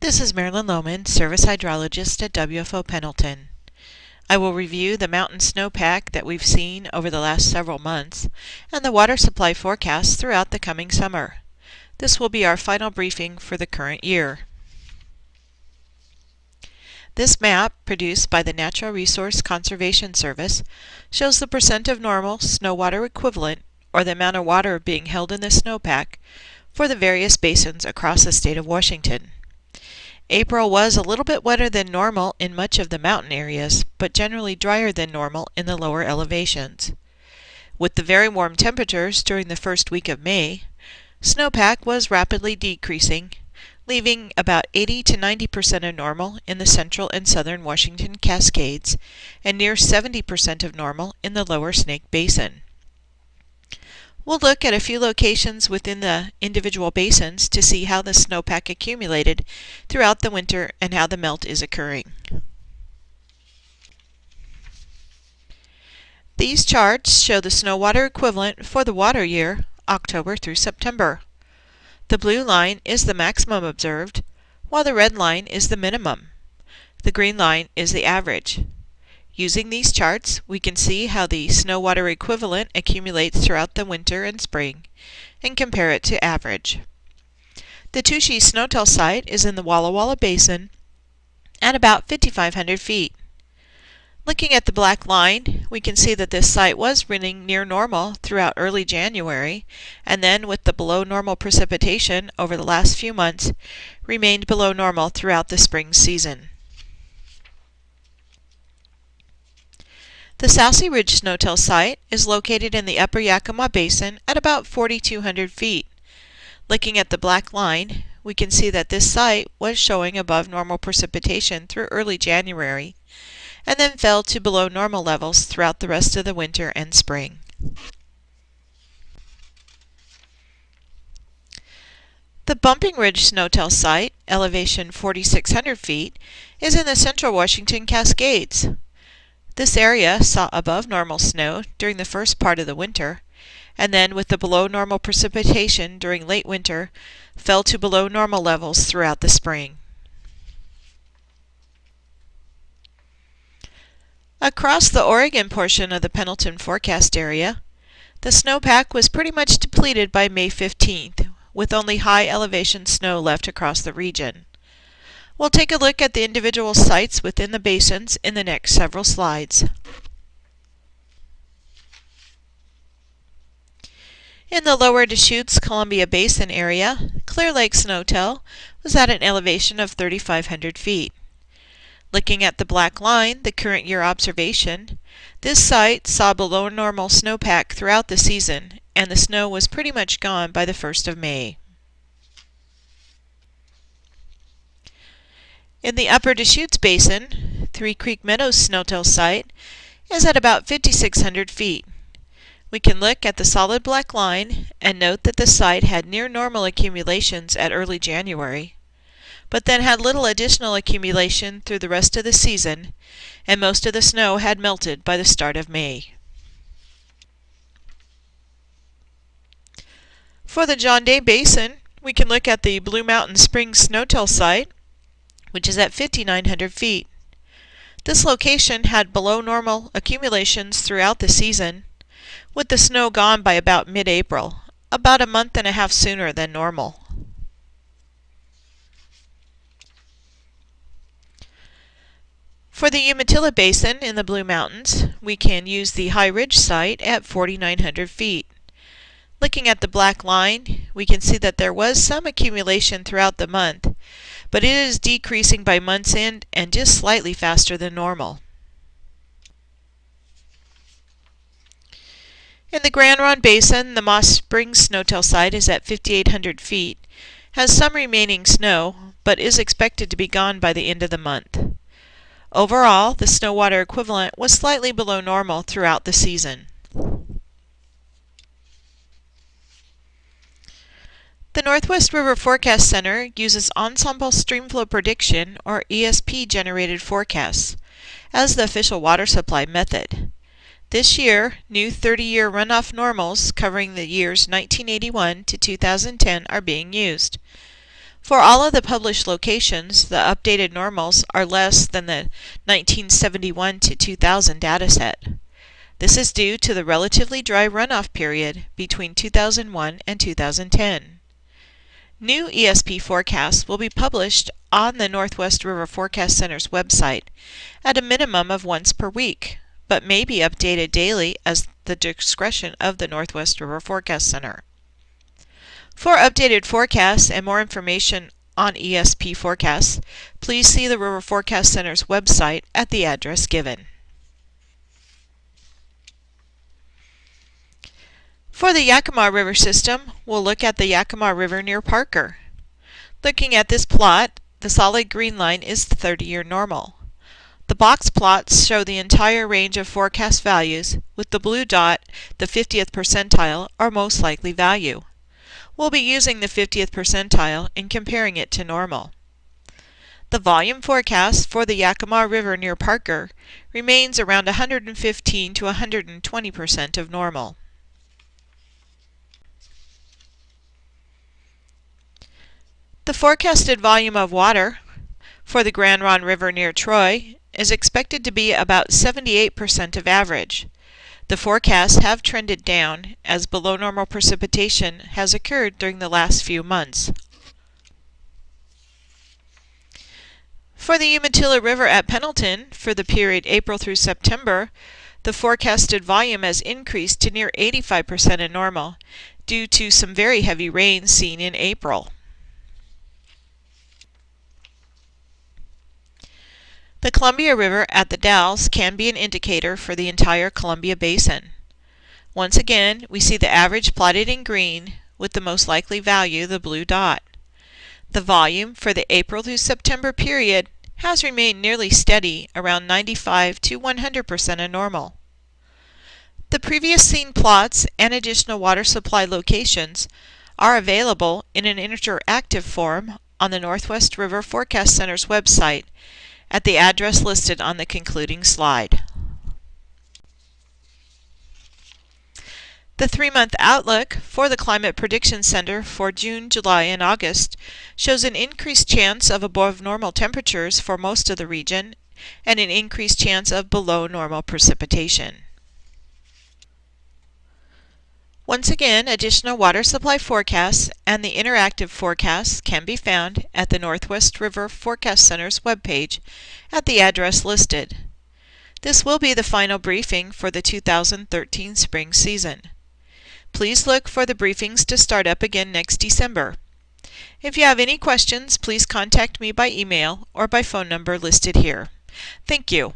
This is Marilyn Lohman, Service Hydrologist at WFO Pendleton. I will review the mountain snowpack that we've seen over the last several months and the water supply forecast throughout the coming summer. This will be our final briefing for the current year. This map, produced by the Natural Resource Conservation Service, shows the percent of normal snow water equivalent, or the amount of water being held in the snowpack, for the various basins across the state of Washington. April was a little bit wetter than normal in much of the mountain areas, but generally drier than normal in the lower elevations. With the very warm temperatures during the first week of May, snowpack was rapidly decreasing, leaving about 80 to 90% of normal in the central and southern Washington Cascades and near 70% of normal in the lower Snake Basin. We'll look at a few locations within the individual basins to see how the snowpack accumulated throughout the winter and how the melt is occurring. These charts show the snow water equivalent for the water year, October through September. The blue line is the maximum observed, while the red line is the minimum. The green line is the average. Using these charts, we can see how the snow water equivalent accumulates throughout the winter and spring, and compare it to average. The Touchet Snotel site is in the Walla Basin at about 5,500 feet. Looking at the black line, we can see that this site was running near normal throughout early January, and then with the below normal precipitation over the last few months, remained below normal throughout the spring season. The Sasse Ridge Snotel site is located in the upper Yakima Basin at about 4,200 feet. Looking at the black line, we can see that this site was showing above normal precipitation through early January, and then fell to below normal levels throughout the rest of the winter and spring. The Bumping Ridge Snotel site, elevation 4,600 feet, is in the central Washington Cascades. This area saw above normal snow during the first part of the winter, and then with the below normal precipitation during late winter, fell to below normal levels throughout the spring. Across the Oregon portion of the Pendleton forecast area, the snowpack was pretty much depleted by May 15th, with only high elevation snow left across the region. We'll take a look at the individual sites within the basins in the next several slides. In the lower Deschutes Columbia Basin area, Clear Lake Snotel was at an elevation of 3,500 feet. Looking at the black line, the current year observation, this site saw below normal snowpack throughout the season, and the snow was pretty much gone by the 1st of May. In the upper Deschutes Basin, Three Creek Meadows Snotel site is at about 5,600 feet. We can look at the solid black line and note that the site had near normal accumulations at early January, but then had little additional accumulation through the rest of the season, and most of the snow had melted by the start of May. For the Grande Basin, we can look at the Blue Mountain Springs Snotel site, which is at 5,900 feet. This location had below normal accumulations throughout the season, with the snow gone by about mid-April, about a month and a half sooner than normal. For the Umatilla Basin in the Blue Mountains, we can use the High Ridge site at 4,900 feet. Looking at the black line, we can see that there was some accumulation throughout the month, but it is decreasing by month's end and just slightly faster than normal. In the Grand Ronde Basin, the Moss Springs Snotel site is at 5,800 feet, has some remaining snow, but is expected to be gone by the end of the month. Overall, the snow water equivalent was slightly below normal throughout the season. The Northwest River Forecast Center uses Ensemble Streamflow Prediction, or ESP, generated forecasts as the official water supply method. This year, new 30-year runoff normals covering the years 1981 to 2010 are being used. For all of the published locations, the updated normals are less than the 1971 to 2000 dataset. This is due to the relatively dry runoff period between 2001 and 2010. New ESP forecasts will be published on the Northwest River Forecast Center's website at a minimum of once per week, but may be updated daily as the discretion of the Northwest River Forecast Center. For updated forecasts and more information on ESP forecasts, please see the River Forecast Center's website at the address given. For the Yakima River system, we'll look at the Yakima River near Parker. Looking at this plot, the solid green line is the 30-year normal. The box plots show the entire range of forecast values, with the blue dot the 50th percentile or most likely value. We'll be using the 50th percentile in comparing it to normal. The volume forecast for the Yakima River near Parker remains around 115 to 120% of normal. The forecasted volume of water for the Grande River near Troy is expected to be about 78% of average. The forecasts have trended down as below normal precipitation has occurred during the last few months. For the Umatilla River at Pendleton for the period April through September, the forecasted volume has increased to near 85% of normal due to some very heavy rain seen in April. The Columbia River at the Dalles can be an indicator for the entire Columbia Basin. Once again, we see the average plotted in green with the most likely value, the blue dot. The volume for the April through September period has remained nearly steady around 95 to 100% of normal. The previous seen plots and additional water supply locations are available in an interactive form on the Northwest River Forecast Center's website at the address listed on the concluding slide. The 3-month outlook for the Climate Prediction Center for June, July, and August shows an increased chance of above normal temperatures for most of the region and an increased chance of below normal precipitation. Once again, additional water supply forecasts and the interactive forecasts can be found at the Northwest River Forecast Center's webpage at the address listed. This will be the final briefing for the 2013 spring season. Please look for the briefings to start up again next December. If you have any questions, please contact me by email or by phone number listed here. Thank you.